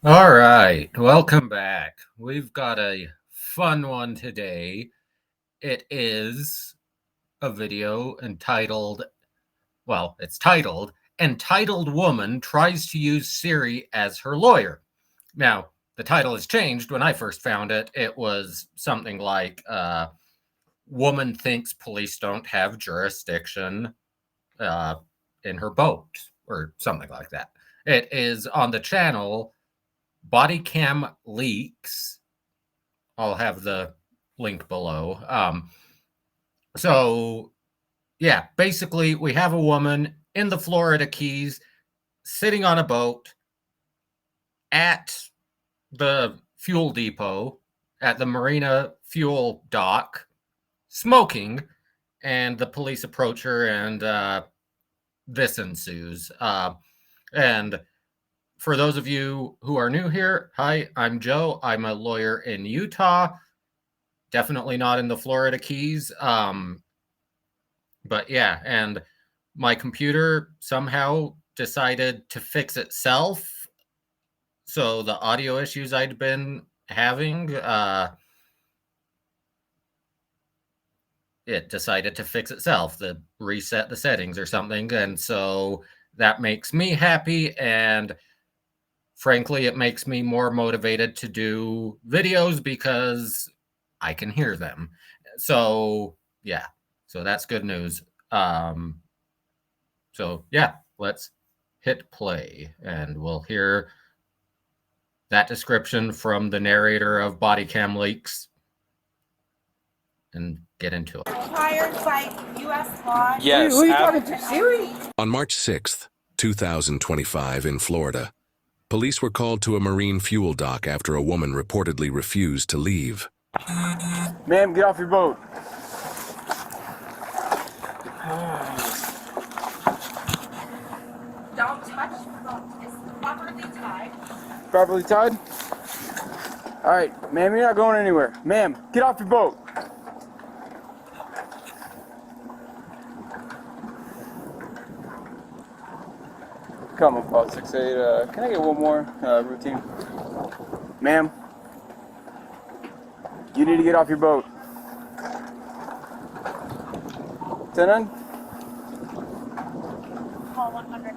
All right, welcome back. We've got a fun one today. It is a video entitled, it's titled, Entitled Woman Tries to Use Siri as Her Lawyer. Now, the title has changed. When I first found it, it was something like, Woman Thinks Police Don't Have Jurisdiction uh, in Her Boat, or something like that. It is on the channel Body Cam Leaks. I'll have the link below. So, yeah, basically, we have a woman in the Florida Keys sitting on a boat at the fuel depot, at the marina fuel dock, smoking, and the police approach her, and this ensues. And for those of you who are new here, hi, I'm Joe. I'm a lawyer in Utah, definitely not in the Florida Keys. But yeah, and my computer somehow decided to fix itself. So the audio issues I'd been having, it decided to fix itself, reset the settings or something. And so that makes me happy. And frankly, it makes me more motivated to do videos because I can hear them. So yeah, so that's good news. So yeah, let's hit play and we'll hear that description from the narrator of Body Cam Leaks and get into it. Required by U.S. law. Yes. Who are you talking to, Siri? On March 6th, 2025 in Florida, police were called to a marine fuel dock after a woman reportedly refused to leave. Ma'am, get off your boat. Don't touch the boat. It's properly tied. Properly tied? All right, ma'am, you're not going anywhere. Ma'am, get off your boat. Come on, Paul 68. Can I get one more routine? Ma'am, you need to get off your boat. 10-9? Call 100.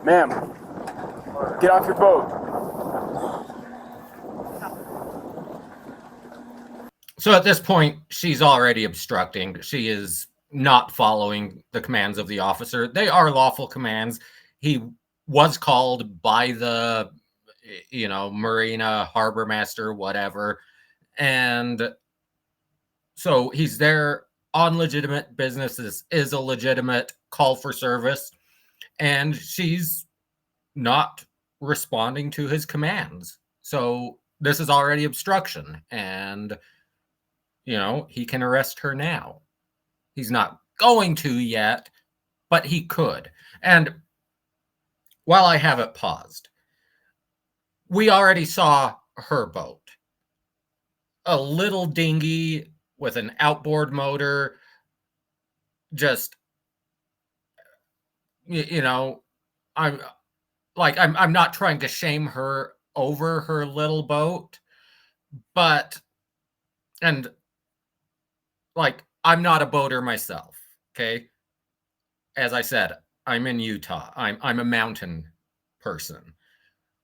Ma'am, get off your boat. So at this point, she's already obstructing. She is not following the commands of the officer. They are lawful commands. He was called by the, marina, harbor master, whatever. And so he's there on legitimate business. This is a legitimate call for service. And she's not responding to his commands. So this is already obstruction. And, he can arrest her now. He's not going to yet, but he could. And while I have it paused, we already saw her boat. A little dinghy with an outboard motor. Just, I'm not trying to shame her over her little boat, but, and I'm not a boater myself, okay? As I said, I'm in Utah. I'm a mountain person.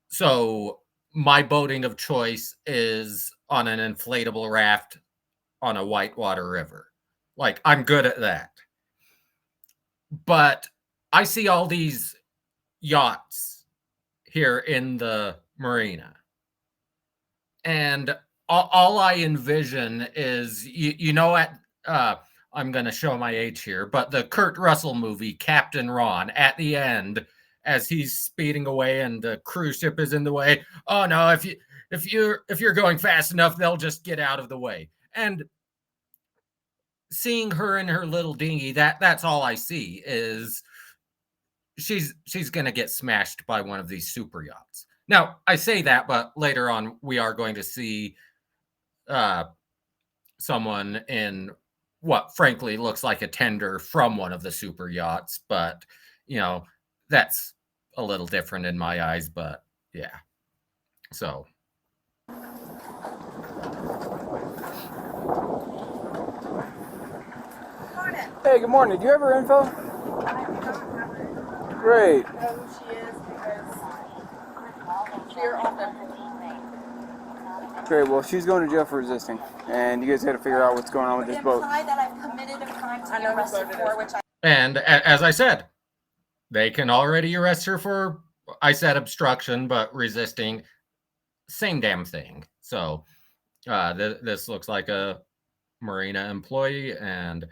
So my boating of choice is on an inflatable raft on a whitewater river. I'm good at that. But I see all these yachts here in the marina. And all I envision is, I'm going to show my age here, but the Kurt Russell movie, Captain Ron, at the end, as he's speeding away and the cruise ship is in the way. Oh no, if you're going fast enough, they'll just get out of the way. And seeing her in her little dinghy, that's all I see is she's going to get smashed by one of these super yachts. Now, I say that, but later on we are going to see someone in what frankly looks like a tender from one of the super yachts, but that's a little different in my eyes. But Yeah. So. Hey, good morning. Do you have her info? Great. Know who she is because you're often. Great. Well, she's going to jail for resisting, and you guys got to figure out what's going on with this boat. Imply that I've committed a crime to be arrested for, which I. And as I said, they can already arrest her for, I said obstruction, but resisting, same damn thing. So this looks like a marina employee, and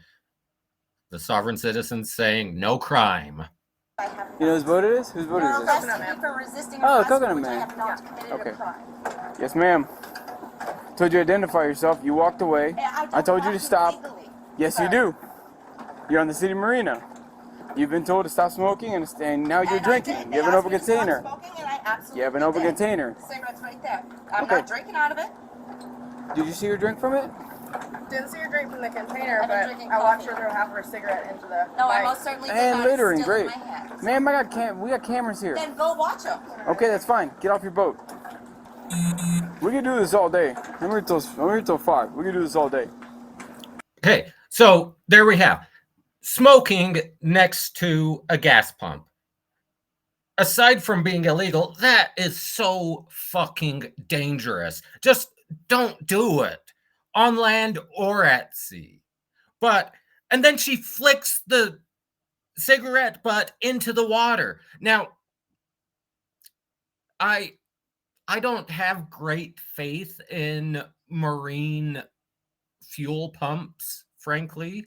the sovereign citizen saying no crime. You know whose boat it is? Whose boat is this? Arrested me for resisting Oh, arrest, Coconut which I Man. have not committed Okay. a crime. Yes, ma'am. Told you to identify yourself. You walked away. I told you to stop. Legally. Yes, you do. You're on the city marina. You've been told to stop smoking, and now you're And I drinking. did. You They have an asked open me to stop container. smoking, and I absolutely You have an open did. container. Cigarette's right there. I'm Okay. not drinking out of it. Did you see her drink from it? Didn't see her drink from the container, I've been but drinking I watched her coffee. throw half of her cigarette into the No, I bike. most certainly did And not. littering, It's still in great. my hand. Ma'am, we got cameras here. Then go watch them. Okay, that's fine. Get off your boat. We can do this all day. I'm here till 5. We can do this all day. Okay, so there we have smoking next to a gas pump. Aside from being illegal, that is so fucking dangerous. Just don't do it on land or at sea. And then she flicks the cigarette butt into the water. Now, I don't have great faith in marine fuel pumps, frankly.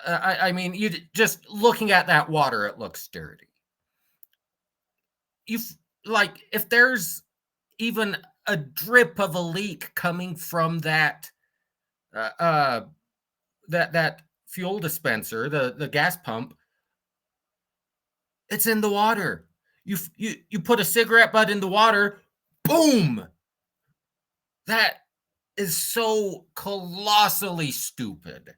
I mean, you just looking at that water, it looks dirty. If there's even a drip of a leak coming from that that fuel dispenser, the gas pump, it's in the water. You put a cigarette butt in the water, boom. That is so colossally stupid.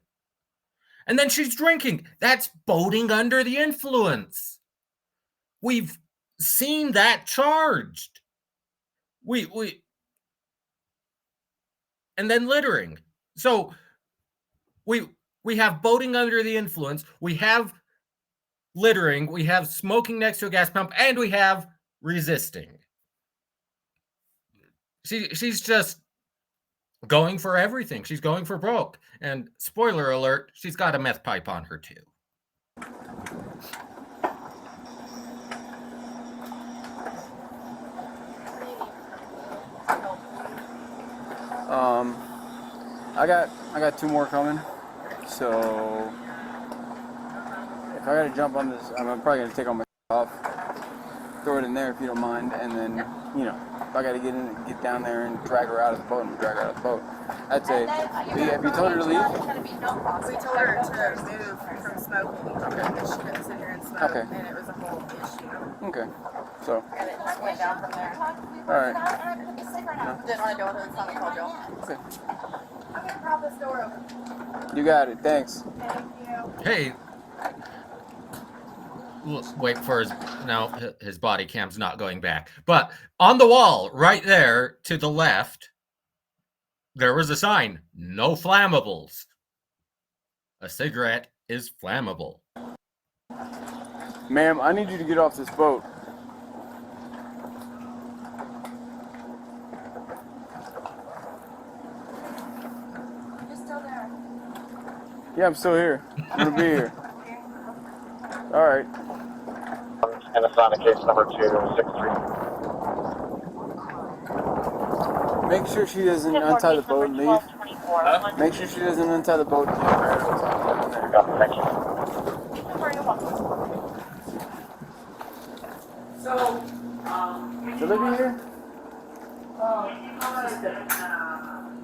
And then she's drinking. That's boating under the influence. We've seen that charged. And then littering. So we have boating under the influence, we have littering, we have smoking next to a gas pump, and we have resisting. She's just going for everything. She's going for broke. And spoiler alert, she's got a meth pipe on her too. I got 2 more coming. So if I gotta jump on this, I'm probably gonna take all my off, throw it in there if you don't mind, and then if I gotta get down there and drag her out of the boat, and drag her out of the boat. I'd say, have you told her to leave? We told her to move from smoking because she couldn't sit here and smoke, Okay. and it was a whole issue. Okay. So, And it just went down from there. alright. Didn't want to deal with it, so I called Joe. Okay. I'm gonna prop this door open. You got it. Thanks. Thank you. Hey, wait for his body cam's not going back. But on the wall right there to the left, there was a sign, no flammables. A cigarette is flammable. Ma'am, I need you to get off this boat. You're still there. Yeah, I'm still here. I'm gonna be here. Alright. And assign case number 263. Make sure she doesn't untie the boat and leave. Make sure she doesn't untie the boat and leave. Thank you. Is Olivia here?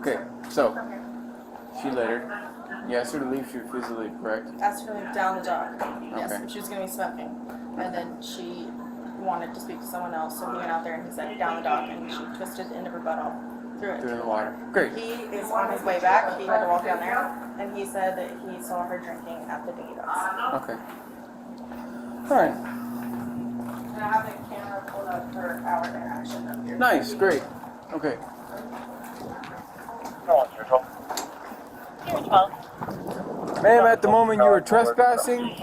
Okay, so she later. You asked her to leave, she refused to leave, correct? Asked her to leave down the dock. Yes, Okay. she was gonna be smoking, and then she wanted to speak to someone else, so he went out there and he said down the dock, and she twisted the end of her butt off, threw it. Through the water. Great. He is on his way back. He had to walk down there, and he said that he saw her drinking at the dinghy docks. Okay. Alright. And I have the camera pulled up intersection of your. Nice, great. Okay. Go on, Central. Here, 12. Ma'am, at the moment you were trespassing,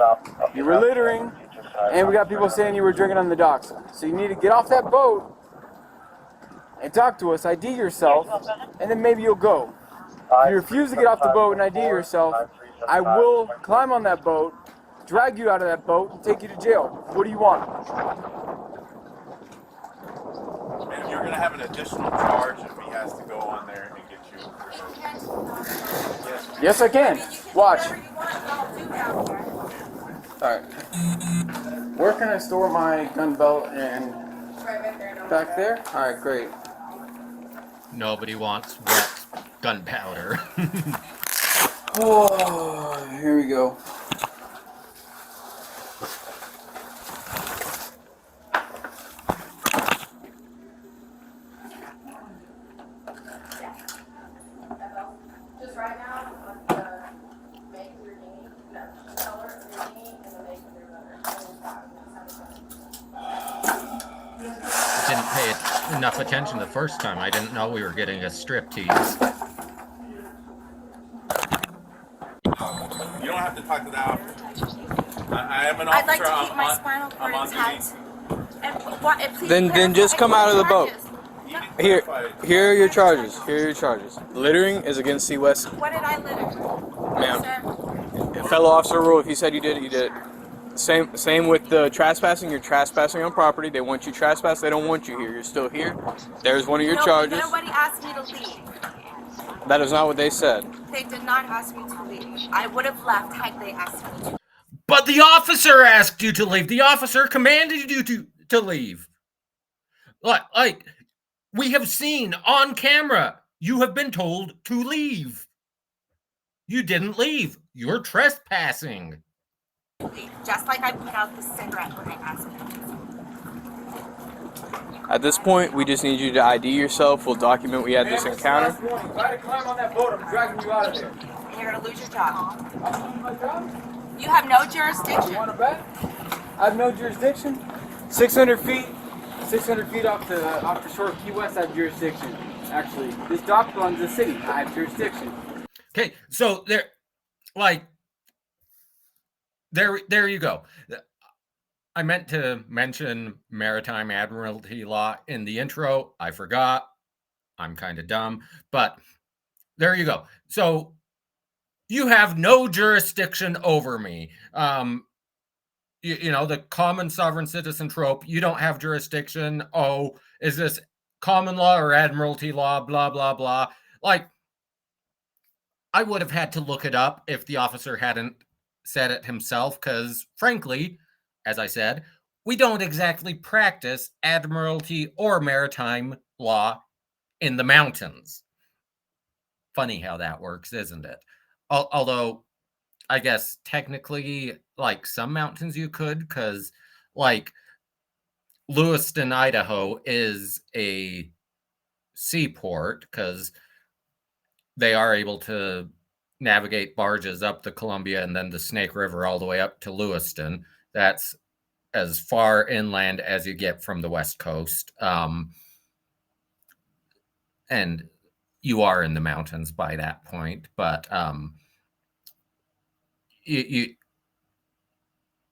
you were littering, and we got people saying you were drinking on the docks. So you need to get off that boat and talk to us, ID yourself, and then maybe you'll go. If you refuse to get off the boat and ID yourself, I will climb on that boat, drag you out of that boat, and take you to jail. What do you want? And you're going to have an additional charge if he has to go on there and get you. Yes, I can. Watch. Alright. Where can I store my gun belt and Right back there. No back there? Alright, great. Nobody wants wet gunpowder. Oh, here we go. Just right now, make of your dinghy, no, color of your dinghy, and the make of your rudder. Didn't pay enough attention the first time. I didn't know we were getting a striptease. You don't have to talk to the officer. I am an I'd like officer. to keep my spinal cord I'm on intact. And what? And please Then clarify just come out of the boat. charges. Here are your charges. Here are your charges. Littering is against CWest. What did I litter? Ma'am. Sir? Fellow officer rule, if you said you did it, you did it. Same with the trespassing. You're trespassing on property. They want you trespass. They don't want you here. You're still here. There's one of your charges. Nobody asked me to leave. That is not what they said. They did not ask me to leave. I would have left had they asked me to. But the officer asked you to leave. The officer commanded you to leave. Like, we have seen on camera, you have been told to leave. You didn't leave. You're trespassing. Just like I put out the cigarette when they asked me to. At this point, we just need you to ID yourself. We'll document we had this encounter. You're gonna lose your job. You have no jurisdiction. bet? I have no jurisdiction. 600 feet off the shore of Key West, I have jurisdiction. Actually, this dock belongs to the city. I have jurisdiction. Okay, so there you go. I meant to mention maritime admiralty law in the intro. I forgot. I'm kind of dumb, but there you go. So you have no jurisdiction over me. You know, the common sovereign citizen trope, you don't have jurisdiction. Oh, is this common law or admiralty law? Blah, blah, blah. Like, I would have had to look it up if the officer hadn't said it himself, because frankly, as I said, we don't exactly practice admiralty or maritime law in the mountains. Funny how that works, isn't it? Although, I guess technically, like some mountains you could, because like Lewiston, Idaho is a seaport, because they are able to navigate barges up the Columbia and then the Snake River all the way up to Lewiston. That's as far inland as you get from the West Coast. And you are in the mountains by that point, but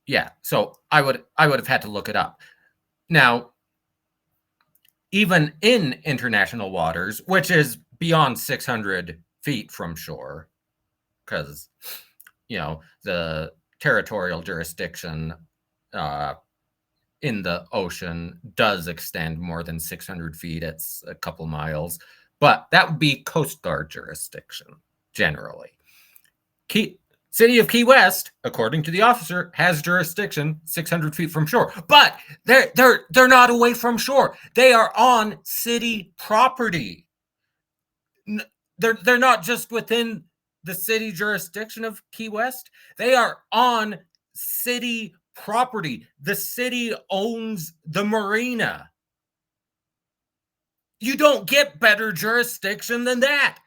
yeah, so I would have had to look it up. Now, even in international waters, which is beyond 600 feet from shore, because, you know, the territorial jurisdiction in the ocean does extend more than 600 feet. It's a couple miles, but that would be Coast Guard jurisdiction generally. City of Key West, according to the officer, has jurisdiction 600 feet from shore, but they're not away from shore. They are on city property. They're not just within the city jurisdiction of Key West. They are on city property. The city owns the marina. You don't get better jurisdiction than that.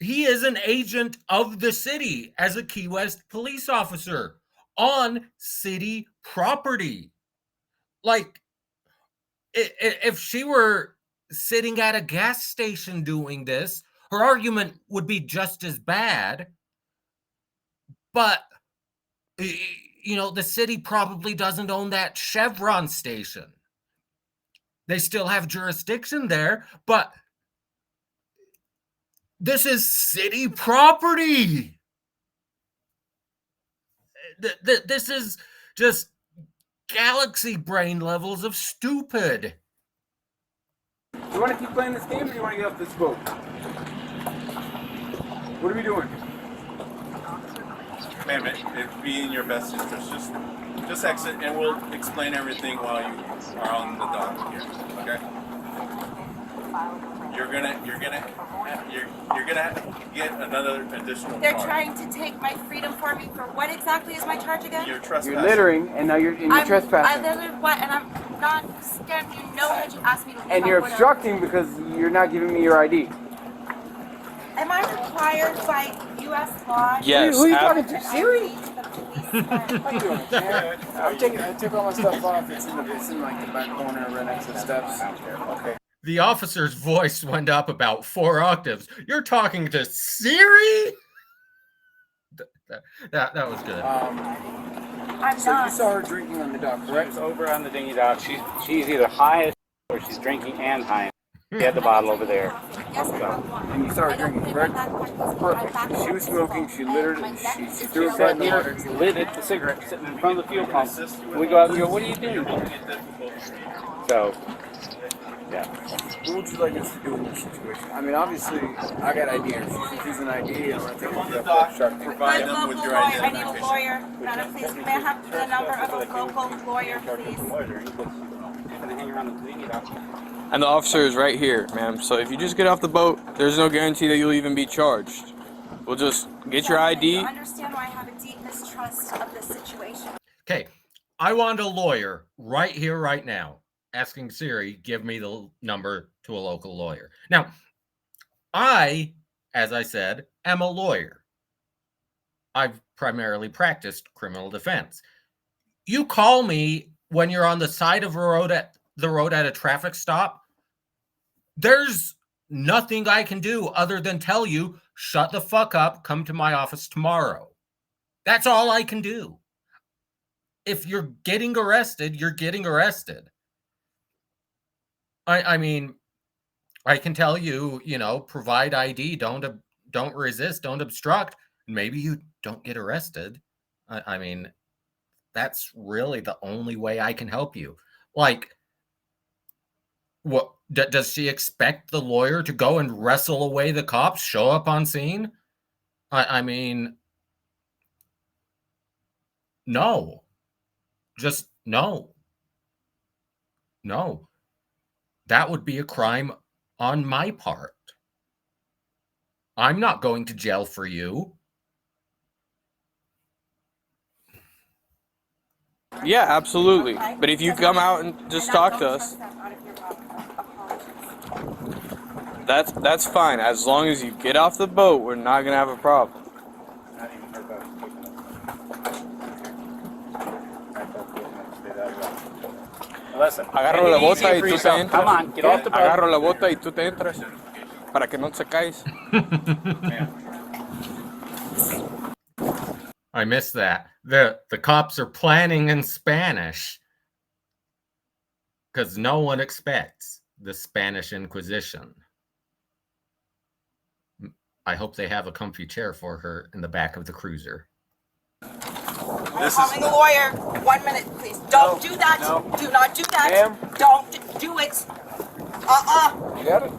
He is an agent of the city as a Key West police officer on city property. Like, If she were sitting at a gas station doing this, her argument would be just as bad. But, the city probably doesn't own that Chevron station. They still have jurisdiction there, but this is city property. This is just galaxy brain levels of stupid. Do you want to keep playing this game, or do you want to get off this boat? What are we doing? Ma'am, it'd be in your best interest. Just exit, and we'll explain everything while you are on the dock here. Okay? You're gonna get another additional. They're charge. trying to take my freedom for me for what exactly is my charge again? You're trespassing. You're littering, and now you're trespassing. I littered what? And I'm not scared. You know that you asked me to leave. And you're obstructing because you're not giving me your ID. Am I required by U.S. law? Yes. Who are you talking to? Siri? The How you doing, man? I took all my stuff off. It's in like the back corner right next to the steps. Okay. The officer's voice went up about 4 octaves. You're talking to Siri? That was good. I'm So not. you saw her drinking on the dock, correct? She's over on the dinghy dock. She's either high as or she's drinking and high. She had the bottle over there. Yes, And you saw her drinking, correct? Perfect. She was smoking. She littered. She threw her in the water. Lit it, the cigarette sitting in front of the fuel pump. We go out and go, what are you doing? So, yeah. What would you like us to do in this situation? I mean, obviously, I got ideas. She's an idea. I'm going to take On it the to dock, the shark. provide My them local with lawyer. your I need a identification. lawyer. Madam, please, may I have the number of a local lawyer, please? And the officer is right here, ma'am. So if you just get off the boat, there's no guarantee that you'll even be charged. We'll just get your ID. I understand why I have a deep mistrust of this situation. Okay, I want a lawyer right here, right now, asking Siri, give me the number to a local lawyer. Now, I, as I said, am a lawyer. I've primarily practiced criminal defense. You call me when you're on the side of a road at a traffic stop. There's nothing I can do other than tell you, shut the fuck up, come to my office tomorrow. That's all I can do. If you're getting arrested, you're getting arrested. I mean, I can tell you, provide ID, don't resist, don't obstruct. Maybe you don't get arrested. I mean, that's really the only way I can help you. Like, what does she expect the lawyer to go and wrestle away the cops, show up on scene? I mean, no. Just no. No. That would be a crime on my part. I'm not going to jail for you. Yeah, absolutely. But if you come out and just talk to us, that's fine. As long as you get off the boat, we're not gonna have a problem. Listen, Agarro la bota y tú te Come entras. on, get off the boat. Agarro la bota y tú te entras para que no te caes. I missed that. The cops are planning in Spanish because no one expects the Spanish Inquisition. I hope they have a comfy chair for her in the back of the cruiser. I'm calling a lawyer. 1 minute, please. Don't do that. No. Do not do that. Ma'am? Don't do it. You got it?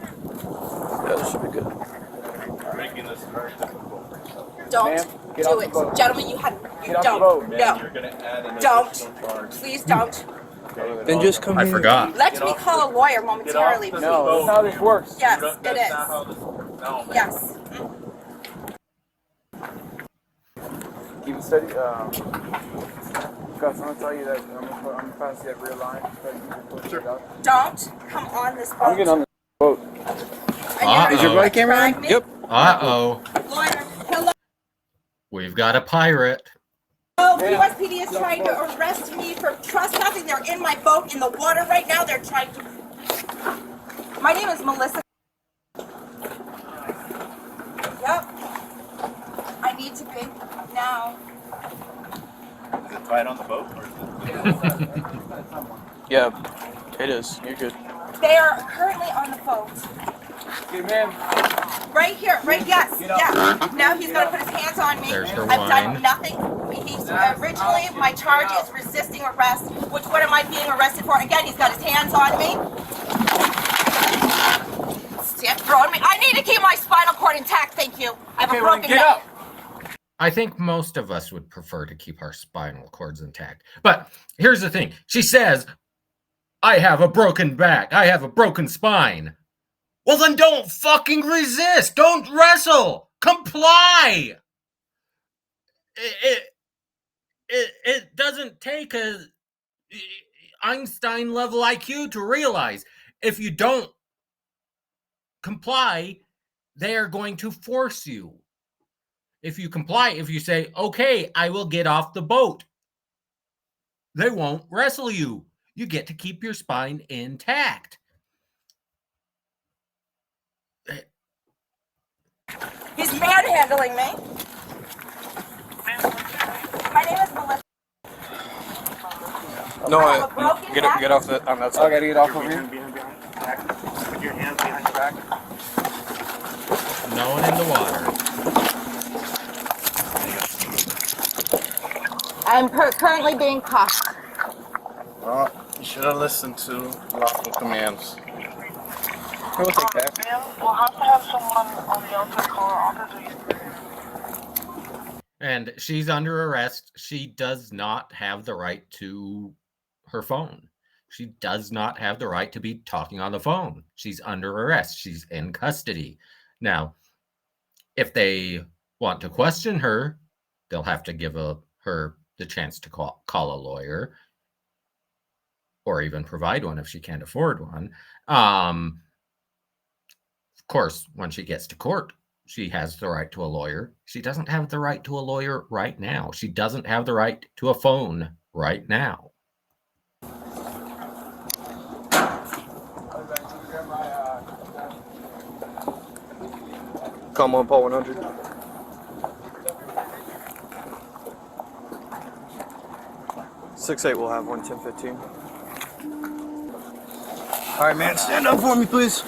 That should be good. Making this very difficult. Don't Ma'am, get do off the it. boat. Gentlemen, you Get off the don't. boat. Man, No. you're gonna add an Don't. additional charge. Please don't. Then just come I here. forgot. Let me call a lawyer momentarily, please. No, that's how this works. Yes, That's it is. not how this works. No, man. Yes. Keep it steady. Gus, I'm gonna tell you that I'm gonna pass you that rear line. Sure. Don't come on this boat. I'm getting on the boat. Is your body camera on? Drag me. Yep. Uh-oh. Lawyer, hello. We've got a pirate. Oh, USPD is trying to arrest me for trespassing. They're in my boat in the water right now. They're trying to... My name is Melissa. Yep. I need to be now. Is it tied on the boat? Or is it... Yeah, it is. You're good. They are currently on the boat. Hey, ma'am. Right here, right, yes, yeah. Now he's gonna put his hands on me. There's her I've done wine. nothing. He's originally, my charge is resisting arrest, which what am I being arrested for? Again, he's got his hands on me. Stop throwing me. I need to keep my spinal cord intact, thank you. I have a broken neck. I think most of us would prefer to keep our spinal cords intact. But here's the thing. She says, I have a broken back. I have a broken spine. Well, then don't fucking resist. Don't wrestle. Comply. It doesn't take a Einstein level IQ to realize if you don't comply, they are going to force you. If you comply, if you say, okay, I will get off the boat, they won't wrestle you. You get to keep your spine intact. He's manhandling me. My name is Melissa. No, get off that. On that side. I gotta get off over here. Put your hands behind your back. No one in the water. I'm currently being cuffed. Well, you should have listened to lawful commands. We'll take that. We'll have to have someone on the outside call our office. And she's under arrest. She does not have the right to her phone. She does not have the right to be talking on the phone. She's under arrest. She's in custody. Now, if they want to question her, they'll have to give her the chance to call a lawyer or even provide one if she can't afford one. Of course, when she gets to court, she has the right to a lawyer. She doesn't have the right to a lawyer right now. She doesn't have the right to a phone right now. Come on, Paul 100. Six eight will have 11015. All right, man, stand up for me, please.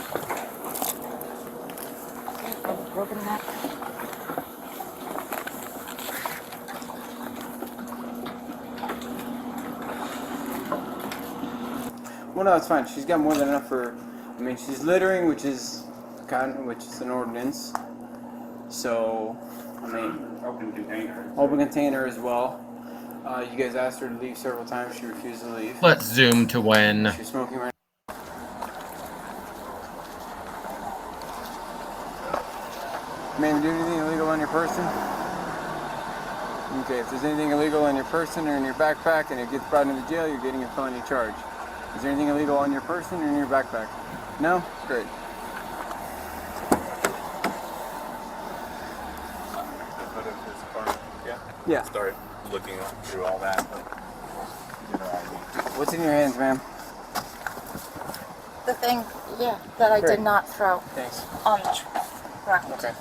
Broken neck. Well, no, it's fine. She's got more than enough for. I mean, she's littering, which is an ordinance. So, I mean, open container as well. You guys asked her to leave several times. She refused to leave. Let's zoom to when She's smoking right. Ma'am, do anything illegal on your person? Okay, if there's anything illegal on your person or in your backpack and it gets brought into jail, you're getting a felony charge. Is there anything illegal on your person or in your backpack? No? Great. Yeah. Start looking through all that. What's in your hands, ma'am? The thing, yeah, that I Great. did not throw Thanks. on the ground. Okay.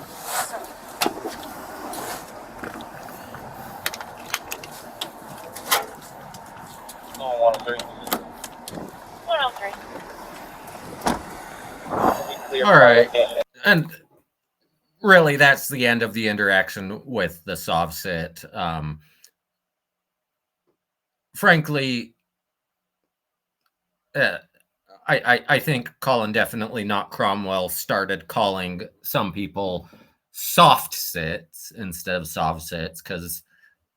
Oh, 103. 103. All right. And really, that's the end of the interaction with the Sovcit. Frankly, I think Colin definitely, not Cromwell, started calling some people soft sits instead of Sovcits because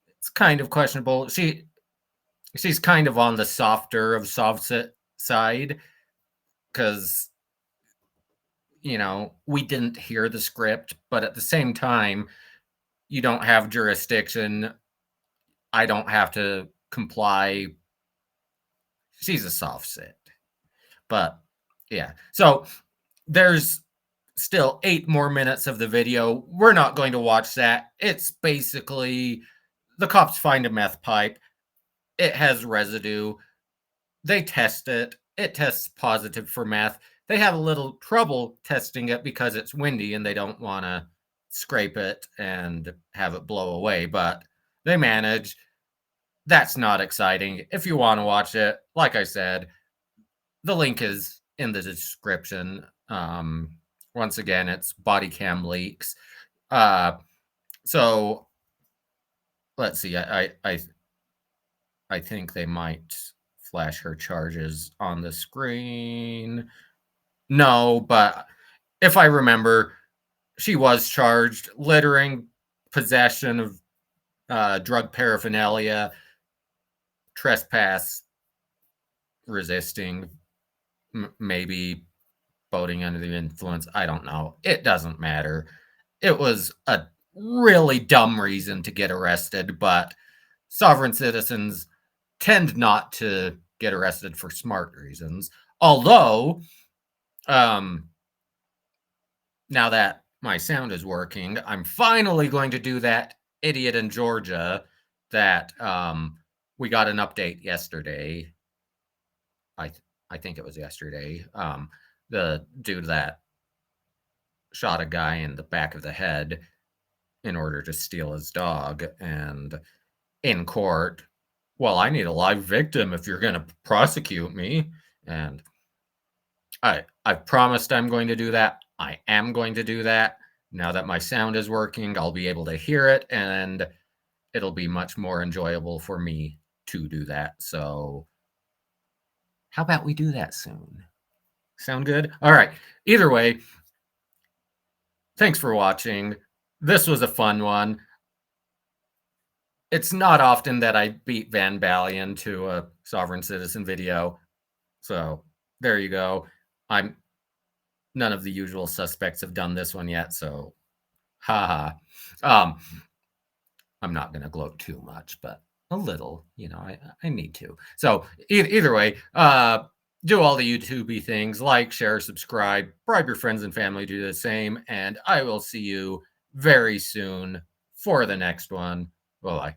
it's kind of questionable. She's kind of on the softer of Sovcit side because, you know, we didn't hear the script, but at the same time, you don't have jurisdiction. I don't have to comply. She's a Sovcit. But yeah, so there's still 8 more minutes of the video. We're not going to watch that. It's basically the cops find a meth pipe. It has residue. They test it. It tests positive for meth. They have a little trouble testing it because it's windy and they don't want to scrape it and have it blow away, but they manage. That's not exciting. If you want to watch it, like I said, the link is in the description. Once again, it's body cam leaks. So let's see. I think they might flash her charges on the screen. No, but if I remember, she was charged littering, possession of drug paraphernalia, trespass, resisting, maybe boating under the influence. I don't know. It doesn't matter. It was a really dumb reason to get arrested, but sovereign citizens tend not to get arrested for smart reasons. Although, now that my sound is working, I'm finally going to do that idiot in Georgia that we got an update yesterday. I think it was yesterday. The dude that shot a guy in the back of the head in order to steal his dog, and in court, well, I need a live victim if you're going to prosecute me. And I've promised I'm going to do that. I am going to do that. Now that my sound is working, I'll be able to hear it, and it'll be much more enjoyable for me to do that. So how about we do that soon? Sound good? All right. Either way, thanks for watching. This was a fun one. It's not often that I beat Van Balian to a sovereign citizen video. So there you go. None of the usual suspects have done this one yet, so haha. I'm not going to gloat too much, but a little, I need to. So either way, do all the YouTube-y things, like, share, subscribe, bribe your friends and family to do the same, and I will see you very soon for the next one. Bye-bye.